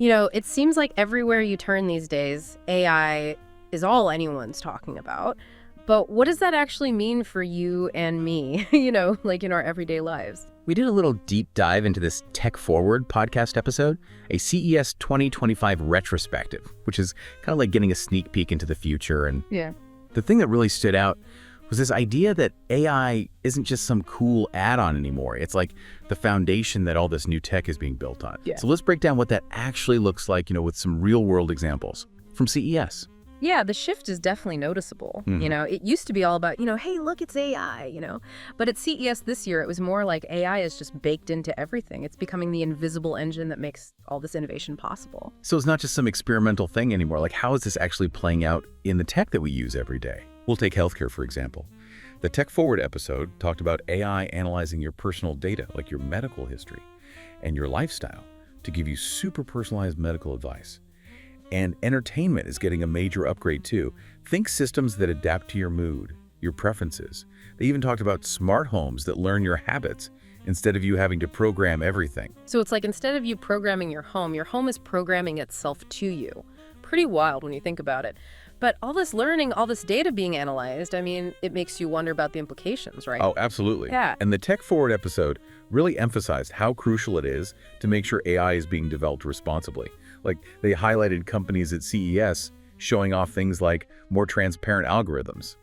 It seems like everywhere you turn these days, AI is all anyone's talking about. But what does that actually mean for you and me, like in our everyday lives? We did a little deep dive into this Tech Forward podcast episode, a CES 2025 retrospective, which is kind of like getting a sneak peek into the future. And Yeah. the thing that really stood out was this idea that AI isn't just some cool add-on anymore. It's like the foundation that all this new tech is being built on. Yeah. So let's break down what that actually looks like, with some real-world examples from CES. Yeah, the shift is definitely noticeable. It used to be all about, hey, look, it's AI, But at CES this year, it was more like AI is just baked into everything. It's becoming the invisible engine that makes all this innovation possible. So it's not just some experimental thing anymore. Like, how is this actually playing out in the tech that we use every day? We'll take healthcare, for example. The Tech Forward episode talked about AI analyzing your personal data, like your medical history and your lifestyle, to give you super personalized medical advice. And entertainment is getting a major upgrade too. Think systems that adapt to your mood, your preferences. They even talked about smart homes that learn your habits instead of you having to program everything. So it's like instead of you programming your home is programming itself to you. Pretty wild when you think about it. But all this learning, all this data being analyzed, it makes you wonder about the implications, right? Oh, absolutely. Yeah. And the Tech Forward episode really emphasized how crucial it is to make sure AI is being developed responsibly. Like, they highlighted companies at CES showing off things like more transparent algorithms,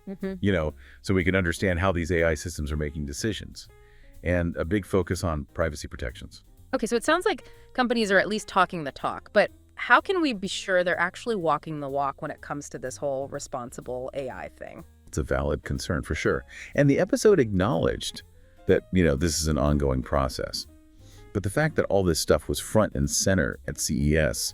so we can understand how these AI systems are making decisions, and a big focus on privacy protections. Okay, so it sounds like companies are at least talking the talk, but how can we be sure they're actually walking the walk when it comes to this whole responsible AI thing? It's a valid concern for sure. And the episode acknowledged that, this is an ongoing process. But the fact that all this stuff was front and center at CES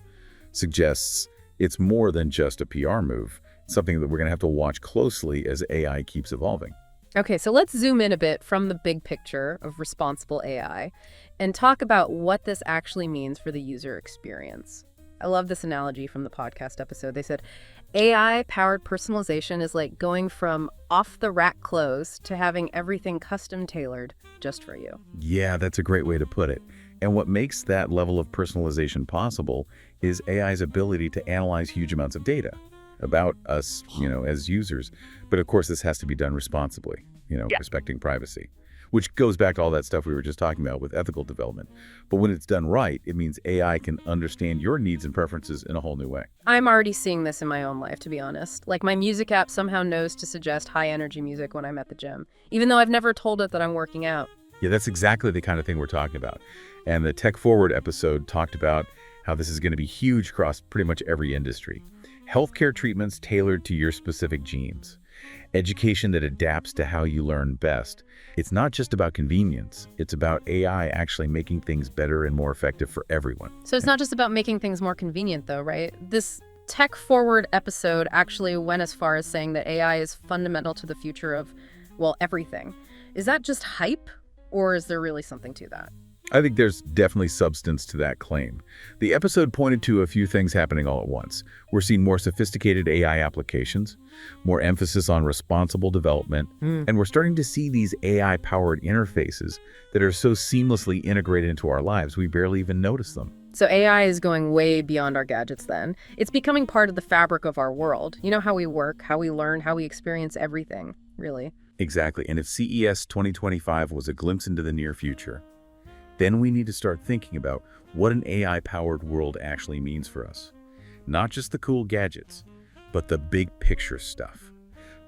suggests it's more than just a PR move. It's something that we're going to have to watch closely as AI keeps evolving. Okay, so let's zoom in a bit from the big picture of responsible AI and talk about what this actually means for the user experience. I love this analogy from the podcast episode. They said, AI-powered personalization is like going from off-the-rack clothes to having everything custom-tailored just for you. Yeah, that's a great way to put it. And what makes that level of personalization possible is AI's ability to analyze huge amounts of data about us, as users. But of course, this has to be done responsibly, respecting privacy, which goes back to all that stuff we were just talking about with ethical development. But when it's done right, it means AI can understand your needs and preferences in a whole new way. I'm already seeing this in my own life, to be honest. Like, my music app somehow knows to suggest high-energy music when I'm at the gym, even though I've never told it that I'm working out. Yeah, that's exactly the kind of thing we're talking about. And the Tech Forward episode talked about how this is going to be huge across pretty much every industry. Healthcare treatments tailored to your specific genes. Education that adapts to how you learn best. It's not just about convenience. It's about AI actually making things better and more effective for everyone. So it's not just about making things more convenient, though, right? This Tech Forward episode actually went as far as saying that AI is fundamental to the future of, everything. Is that just hype, or is there really something to that? I think there's definitely substance to that claim. The episode pointed to a few things happening all at once. We're seeing more sophisticated AI applications, more emphasis on responsible development, and we're starting to see these AI-powered interfaces that are so seamlessly integrated into our lives, we barely even notice them. So AI is going way beyond our gadgets then. It's becoming part of the fabric of our world. How we work, how we learn, how we experience everything, really. Exactly. And if CES 2025 was a glimpse into the near future, then we need to start thinking about what an AI-powered world actually means for us. Not just the cool gadgets, but the big picture stuff.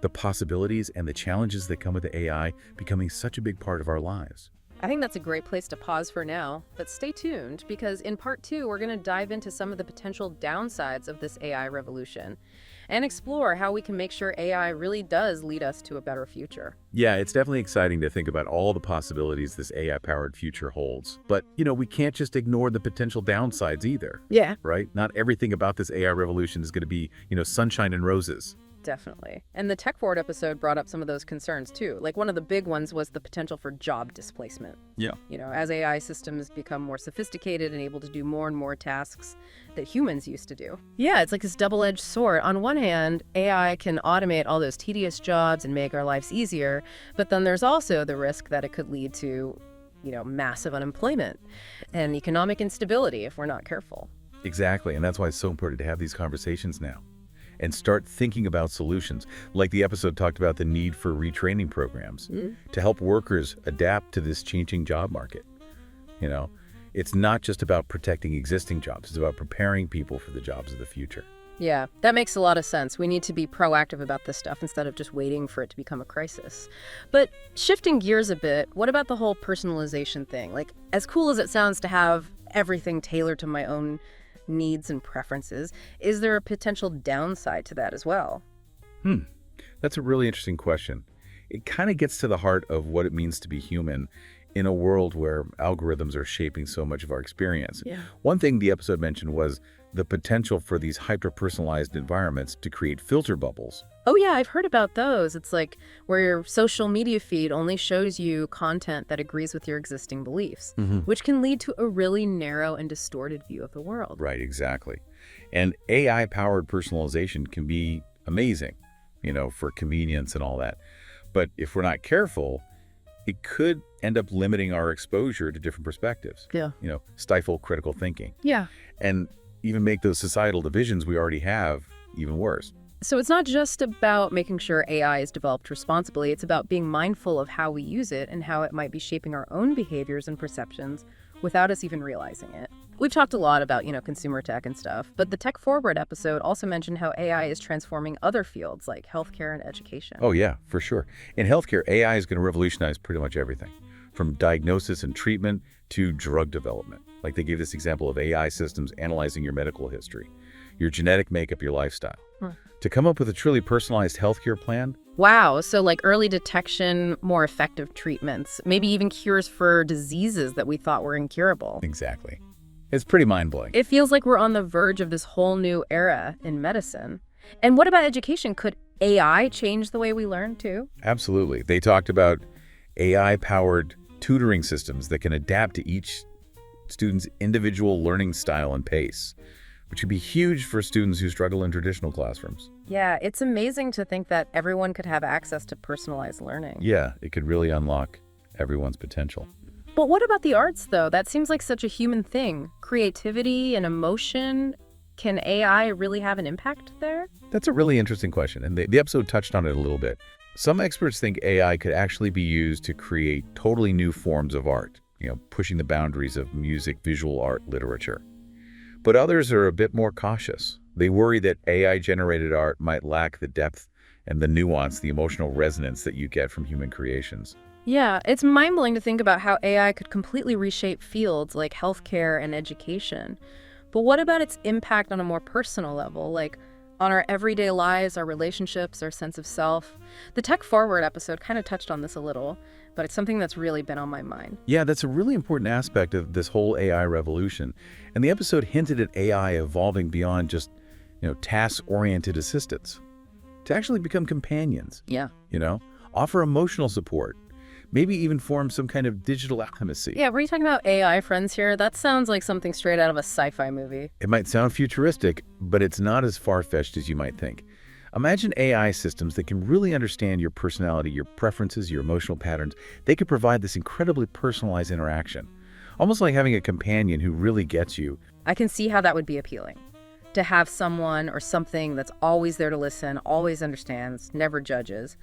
The possibilities and the challenges that come with the AI becoming such a big part of our lives. I think that's a great place to pause for now, but stay tuned because in part 2, we're going to dive into some of the potential downsides of this AI revolution and explore how we can make sure AI really does lead us to a better future. Yeah, it's definitely exciting to think about all the possibilities this AI-powered future holds. But, we can't just ignore the potential downsides either. Yeah. Right? Not everything about this AI revolution is going to be, sunshine and roses. Definitely. And the Tech Forward episode brought up some of those concerns too. Like, one of the big ones was the potential for job displacement. Yeah. As AI systems become more sophisticated and able to do more and more tasks that humans used to do. Yeah, it's like this double-edged sword. On one hand, AI can automate all those tedious jobs and make our lives easier, but then there's also the risk that it could lead to, massive unemployment and economic instability if we're not careful. Exactly, and that's why it's so important to have these conversations now and start thinking about solutions. Like the episode talked about the need for retraining programs to help workers adapt to this changing job market. You know, it's not just about protecting existing jobs, it's about preparing people for the jobs of the future. Yeah, that makes a lot of sense. We need to be proactive about this stuff instead of just waiting for it to become a crisis. But shifting gears a bit, what about the whole personalization thing? Like, as cool as it sounds to have everything tailored to my own needs and preferences, is there a potential downside to that as well? That's a really interesting question. It kind of gets to the heart of what it means to be human in a world where algorithms are shaping so much of our experience. Yeah. One thing the episode mentioned was the potential for these hyper-personalized environments to create filter bubbles. Oh yeah, I've heard about those. It's like where your social media feed only shows you content that agrees with your existing beliefs, which can lead to a really narrow and distorted view of the world. Right, exactly. And AI-powered personalization can be amazing, for convenience and all that. But if we're not careful, it could end up limiting our exposure to different perspectives. Yeah. Stifle critical thinking. Yeah. And even make those societal divisions we already have even worse. So it's not just about making sure AI is developed responsibly, it's about being mindful of how we use it and how it might be shaping our own behaviors and perceptions without us even realizing it. We've talked a lot about, consumer tech and stuff, but the Tech Forward episode also mentioned how AI is transforming other fields like healthcare and education. Oh yeah, for sure. In healthcare, AI is going to revolutionize pretty much everything, from diagnosis and treatment to drug development. Like they gave this example of AI systems analyzing your medical history, your genetic makeup, your lifestyle, to come up with a truly personalized healthcare plan. Wow, so like early detection, more effective treatments, maybe even cures for diseases that we thought were incurable. Exactly. It's pretty mind-blowing. It feels like we're on the verge of this whole new era in medicine. And what about education? Could AI change the way we learn too? Absolutely. They talked about AI-powered tutoring systems that can adapt to each student's individual learning style and pace, which could be huge for students who struggle in traditional classrooms. Yeah, it's amazing to think that everyone could have access to personalized learning. Yeah, it could really unlock everyone's potential. But what about the arts, though? That seems like such a human thing. Creativity and emotion. Can AI really have an impact there? That's a really interesting question, and the episode touched on it a little bit. Some experts think AI could actually be used to create totally new forms of art, pushing the boundaries of music, visual art, literature. But others are a bit more cautious. They worry that AI-generated art might lack the depth and the nuance, the emotional resonance that you get from human creations. Yeah, it's mind-blowing to think about how AI could completely reshape fields like healthcare and education. But what about its impact on a more personal level, like on our everyday lives, our relationships, our sense of self? The Tech Forward episode kind of touched on this a little, but it's something that's really been on my mind. Yeah, that's a really important aspect of this whole AI revolution. And the episode hinted at AI evolving beyond just, task-oriented assistants to actually become companions. Yeah. Offer emotional support, maybe even form some kind of digital intimacy. Yeah, were you talking about AI friends here? That sounds like something straight out of a sci-fi movie. It might sound futuristic, but it's not as far-fetched as you might think. Imagine AI systems that can really understand your personality, your preferences, your emotional patterns. They could provide this incredibly personalized interaction, almost like having a companion who really gets you. I can see how that would be appealing. To have someone or something that's always there to listen, always understands, never judges.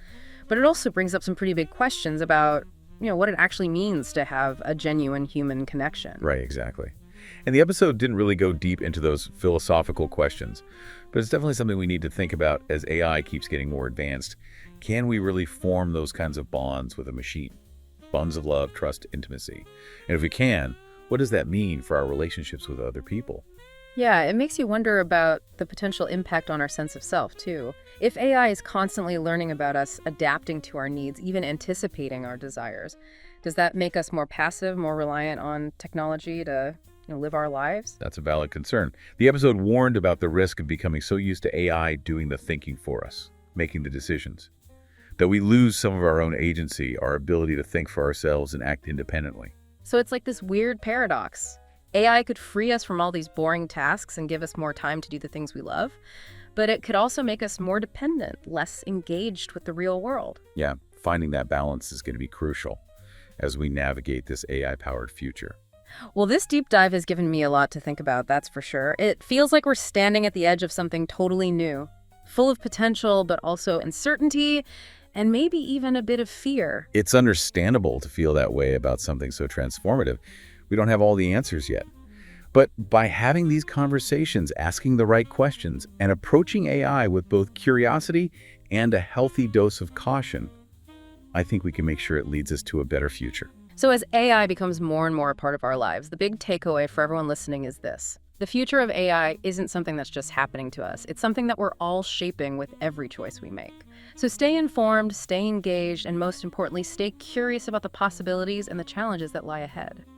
But it also brings up some pretty big questions about, what it actually means to have a genuine human connection. Right, exactly. And the episode didn't really go deep into those philosophical questions, but it's definitely something we need to think about as AI keeps getting more advanced. Can we really form those kinds of bonds with a machine? Bonds of love, trust, intimacy. And if we can, what does that mean for our relationships with other people? Yeah, it makes you wonder about the potential impact on our sense of self, too. If AI is constantly learning about us, adapting to our needs, even anticipating our desires, does that make us more passive, more reliant on technology to live our lives? That's a valid concern. The episode warned about the risk of becoming so used to AI doing the thinking for us, making the decisions, that we lose some of our own agency, our ability to think for ourselves and act independently. So it's like this weird paradox. AI could free us from all these boring tasks and give us more time to do the things we love, but it could also make us more dependent, less engaged with the real world. Yeah, finding that balance is going to be crucial as we navigate this AI-powered future. Well, this deep dive has given me a lot to think about, that's for sure. It feels like we're standing at the edge of something totally new, full of potential, but also uncertainty, and maybe even a bit of fear. It's understandable to feel that way about something so transformative. We don't have all the answers yet. But by having these conversations, asking the right questions, and approaching AI with both curiosity and a healthy dose of caution, I think we can make sure it leads us to a better future. So as AI becomes more and more a part of our lives, the big takeaway for everyone listening is this. The future of AI isn't something that's just happening to us. It's something that we're all shaping with every choice we make. So stay informed, stay engaged, and most importantly, stay curious about the possibilities and the challenges that lie ahead.